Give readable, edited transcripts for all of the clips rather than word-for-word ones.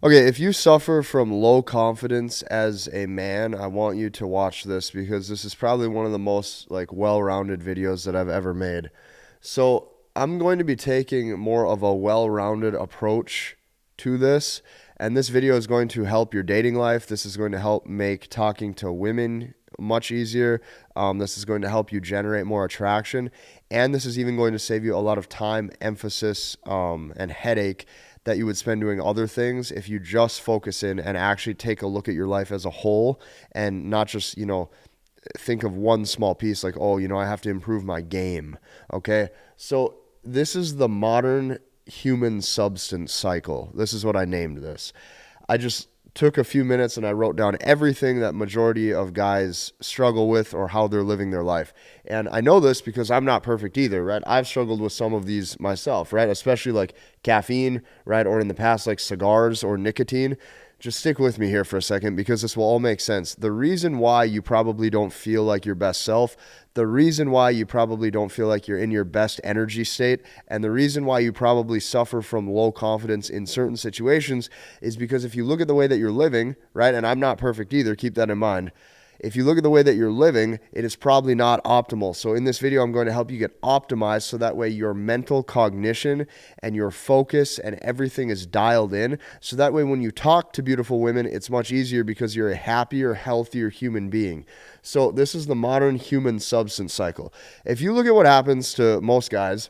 Okay, if you suffer from low confidence as a man, I want you to watch this because this is probably one of the most like well-rounded videos that I've ever made. So, I'm going to be taking more of a well-rounded approach to this, and this video is going to help your dating life. This is going to help make talking to women much easier. This is going to help you generate more attraction, and this is even going to save you a lot of time, emphasis, and headache that you would spend doing other things if you just focus in and actually take a look at your life as a whole and not just, think of one small piece like, oh, I have to improve my game. Okay. So this is the modern human substance cycle. This is what I named this. I just took a few minutes and I wrote down everything that majority of guys struggle with or how they're living their life. And I know this because I'm not perfect either, right? I've struggled with some of these myself, right? Especially like caffeine, right? Or in the past, like cigars or nicotine. Just stick with me here for a second because this will all make sense. The reason why you probably don't feel like your best self, the reason why you probably don't feel like you're in your best energy state, and the reason why you probably suffer from low confidence in certain situations is because if you look at the way that you're living, right, and I'm not perfect either, keep that in mind. If you look at the way that you're living, it is probably not optimal. So in this video, I'm going to help you get optimized so that way your mental cognition and your focus and everything is dialed in. So that way when you talk to beautiful women, it's much easier because you're a happier, healthier human being. So this is the modern human substance cycle. If you look at what happens to most guys,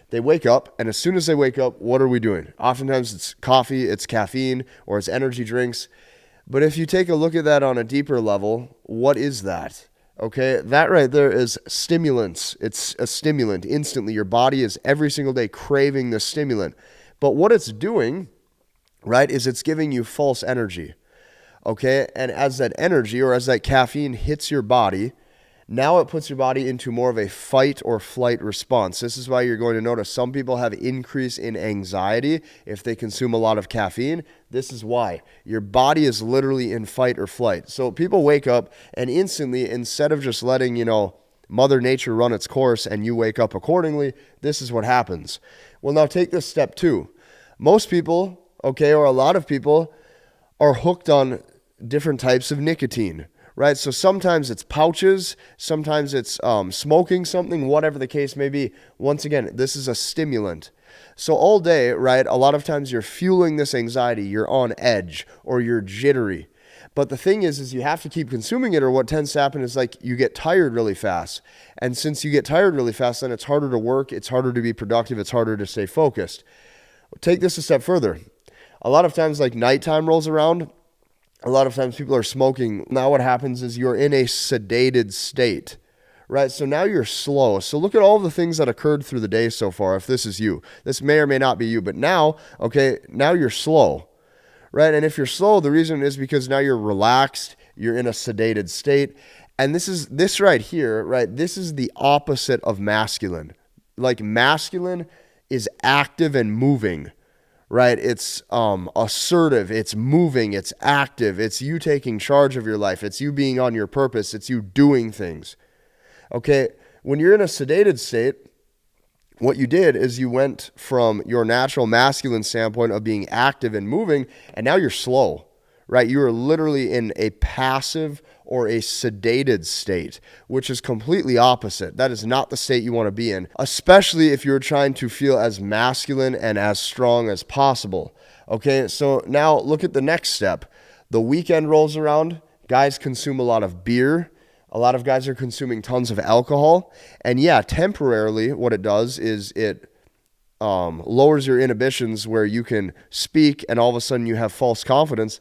they wake up, and as soon as they wake up, what are we doing? Oftentimes it's coffee, it's caffeine, or it's energy drinks. But if you take a look at that on a deeper level, what is that? Okay, that right there is stimulants. It's a stimulant. Instantly, your body is every single day craving the stimulant. But what it's doing, right, is it's giving you false energy. Okay, and as that energy or as that caffeine hits your body, now it puts your body into more of a fight or flight response. This is why you're going to notice some people have increase in anxiety if they consume a lot of caffeine. This is why. Your body is literally in fight or flight. So people wake up and instantly, instead of just letting, Mother Nature run its course and you wake up accordingly, this is what happens. Well, now take this step two. Most people, okay, or a lot of people are hooked on different types of nicotine. Right, so sometimes it's pouches, sometimes it's smoking something, whatever the case may be. Once again, this is a stimulant. So all day, right, a lot of times you're fueling this anxiety, you're on edge, or you're jittery. But the thing is you have to keep consuming it, or what tends to happen is like you get tired really fast. And since you get tired really fast, then it's harder to work, it's harder to be productive, it's harder to stay focused. Take this a step further. A lot of times like nighttime rolls around, a lot of times people are smoking. Now what happens is you're in a sedated state, right? So now you're slow. So look at all the things that occurred through the day so far. If this is you, this may or may not be you, but now, okay, now you're slow, right? And if you're slow, the reason is because now you're relaxed, you're in a sedated state. And this right here, right? This is the opposite of masculine. Like masculine is active and moving. Right? It's assertive, it's moving, it's active, it's you taking charge of your life, it's you being on your purpose, it's you doing things. Okay, when you're in a sedated state, what you did is you went from your natural masculine standpoint of being active and moving, and now you're slow, right? You are literally in a passive or a sedated state, which is completely opposite. That is not the state you want to be in, especially if you're trying to feel as masculine and as strong as possible. Okay, so now look at the next step. The weekend rolls around, guys consume a lot of beer. A lot of guys are consuming tons of alcohol. And yeah, temporarily what it does is it lowers your inhibitions where you can speak and all of a sudden you have false confidence.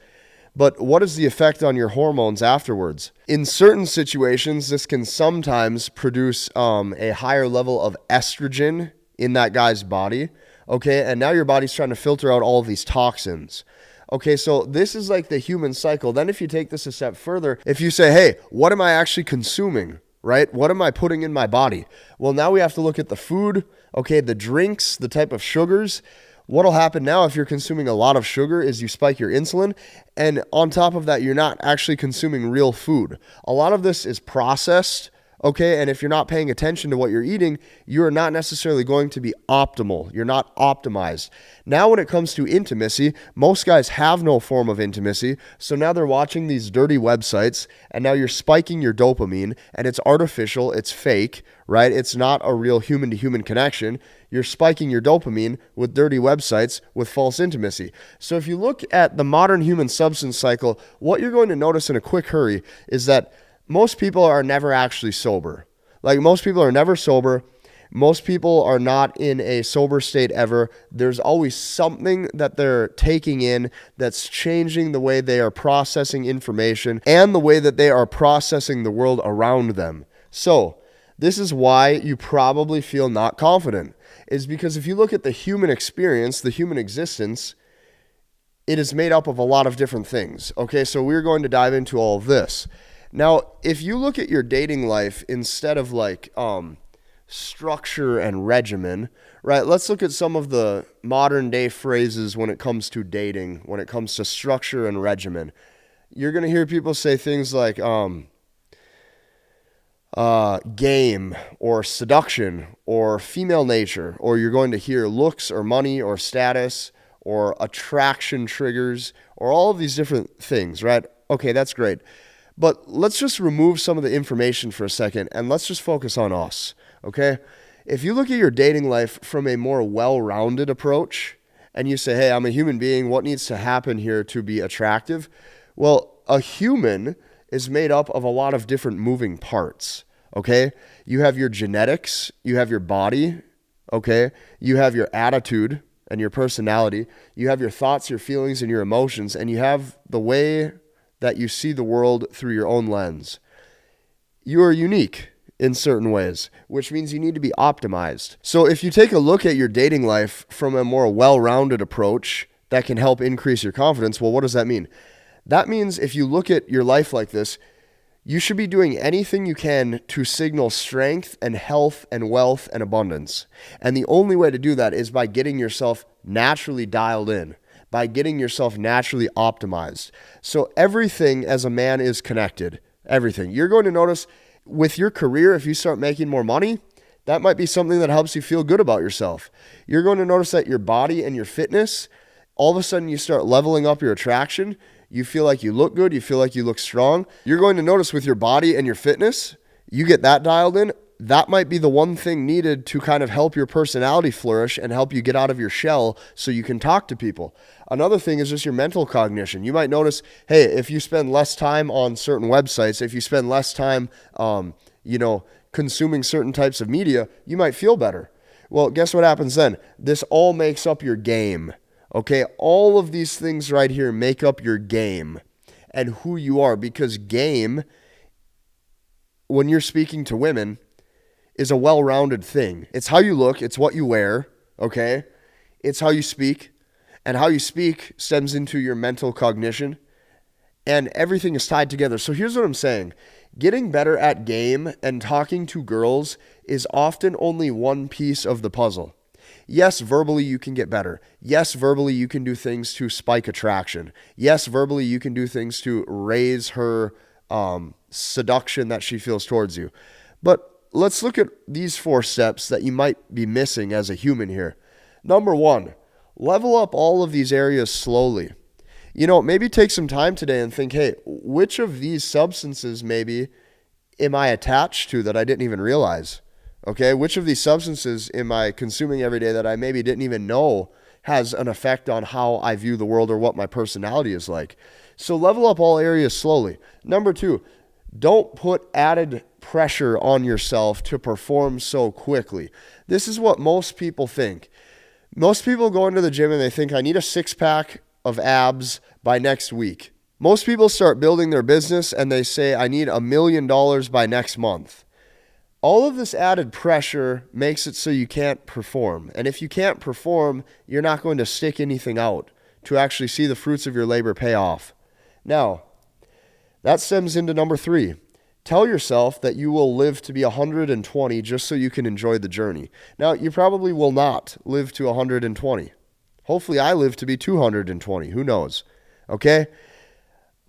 But what is the effect on your hormones afterwards? In certain situations, this can sometimes produce a higher level of estrogen in that guy's body. Okay, and now your body's trying to filter out all of these toxins. Okay, so this is like the human cycle. Then if you take this a step further, if you say, hey, what am I actually consuming? Right? What am I putting in my body? Well, now we have to look at the food, okay, the drinks, the type of sugars. What'll happen now if you're consuming a lot of sugar is you spike your insulin, and on top of that, you're not actually consuming real food. A lot of this is processed, Okay, and if you're not paying attention to what you're eating, you're not necessarily going to be optimal. You're not optimized. Now, when it comes to intimacy, most guys have no form of intimacy. So now they're watching these dirty websites, and now you're spiking your dopamine, and it's artificial, it's fake, right? It's not a real human to human connection. You're spiking your dopamine with dirty websites with false intimacy. So if you look at the modern human substance cycle, what you're going to notice in a quick hurry is that most people are never actually sober. Like, most people are never sober. Most people are not in a sober state ever. There's always something that they're taking in that's changing the way they are processing information and the way that they are processing the world around them. So this is why you probably feel not confident, is because if you look at the human experience, the human existence, it is made up of a lot of different things. Okay, so we're going to dive into all of this. Now, if you look at your dating life instead of like structure and regimen, right? Let's look at some of the modern day phrases when it comes to dating, when it comes to structure and regimen. You're going to hear people say things like game or seduction or female nature, or you're going to hear looks or money or status or attraction triggers or all of these different things, right? Okay, that's great. But let's just remove some of the information for a second and let's just focus on us, okay? If you look at your dating life from a more well-rounded approach and you say, hey, I'm a human being, what needs to happen here to be attractive? Well, a human is made up of a lot of different moving parts, okay? You have your genetics, you have your body, okay? You have your attitude and your personality, you have your thoughts, your feelings, and your emotions, and you have the way that you see the world through your own lens. You are unique in certain ways, which means you need to be optimized. So if you take a look at your dating life from a more well-rounded approach that can help increase your confidence, well, what does that mean? That means if you look at your life like this, you should be doing anything you can to signal strength and health and wealth and abundance. And the only way to do that is by getting yourself naturally dialed in, by getting yourself naturally optimized. So everything as a man is connected. Everything. You're going to notice with your career, if you start making more money, that might be something that helps you feel good about yourself. You're going to notice that your body and your fitness, all of a sudden you start leveling up your attraction. You feel like you look good. You feel like you look strong. You're going to notice with your body and your fitness, you get that dialed in. That might be the one thing needed to kind of help your personality flourish and help you get out of your shell so you can talk to people. Another thing is just your mental cognition. You might notice, hey, if you spend less time on certain websites, if you spend less time, consuming certain types of media, you might feel better. Well, guess what happens then? This all makes up your game. Okay, all of these things right here make up your game and who you are, because game, when you're speaking to women, is a well-rounded thing. It's how you look, it's what you wear, okay? It's how you speak, and how you speak stems into your mental cognition, and everything is tied together. So here's what I'm saying. Getting better at game and talking to girls is often only one piece of the puzzle. Yes, verbally you can get better. Yes, verbally you can do things to spike attraction. Yes, verbally you can do things to raise her seduction that she feels towards you. But let's look at these 4 steps that you might be missing as a human here. Number 1, level up all of these areas slowly. Maybe take some time today and think, hey, which of these substances maybe am I attached to that I didn't even realize? Okay, which of these substances am I consuming every day that I maybe didn't even know has an effect on how I view the world or what my personality is like? So level up all areas slowly. Number 2, don't put added pressure on yourself to perform so quickly. This is what most people think. Most people go into the gym and they think, I need a 6-pack of abs by next week. Most people start building their business and they say, I need $1 million by next month. All of this added pressure makes it so you can't perform. And if you can't perform, you're not going to stick anything out to actually see the fruits of your labor pay off. Now, that stems into number 3. Tell yourself that you will live to be 120 just so you can enjoy the journey. Now, you probably will not live to 120. Hopefully, I live to be 220. Who knows? Okay?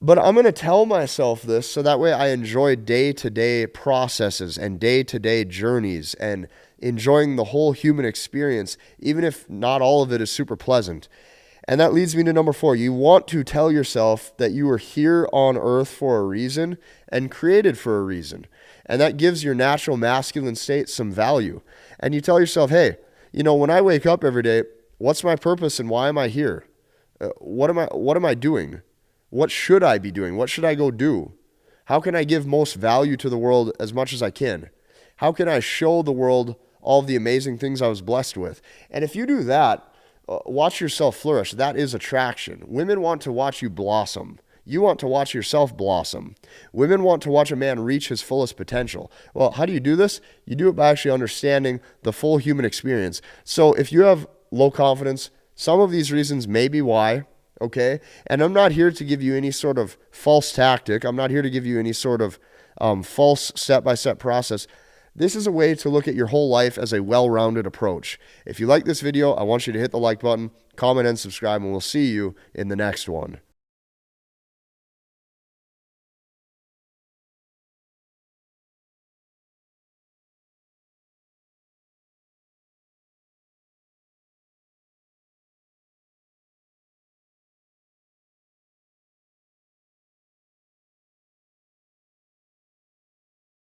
But I'm going to tell myself this so that way I enjoy day-to-day processes and day-to-day journeys and enjoying the whole human experience, even if not all of it is super pleasant. And that leads me to number 4. You want to tell yourself that you are here on earth for a reason and created for a reason. And that gives your natural masculine state some value. And you tell yourself, hey, when I wake up every day, what's my purpose and why am I here? What am I doing? What should I be doing? What should I go do? How can I give most value to the world as much as I can? How can I show the world all of the amazing things I was blessed with? And if you do that, watch yourself flourish. That is attraction. Women want to watch you blossom. You want to watch yourself blossom. Women want to watch a man reach his fullest potential. Well, how do you do this? You do it by actually understanding the full human experience. So if you have low confidence, some of these reasons may be why. Okay? And I'm not here to give you any sort of false tactic. I'm not here to give you any sort of false step-by-step process. This is a way to look at your whole life as a well-rounded approach. If you like this video, I want you to hit the like button, comment, and subscribe, and we'll see you in the next one.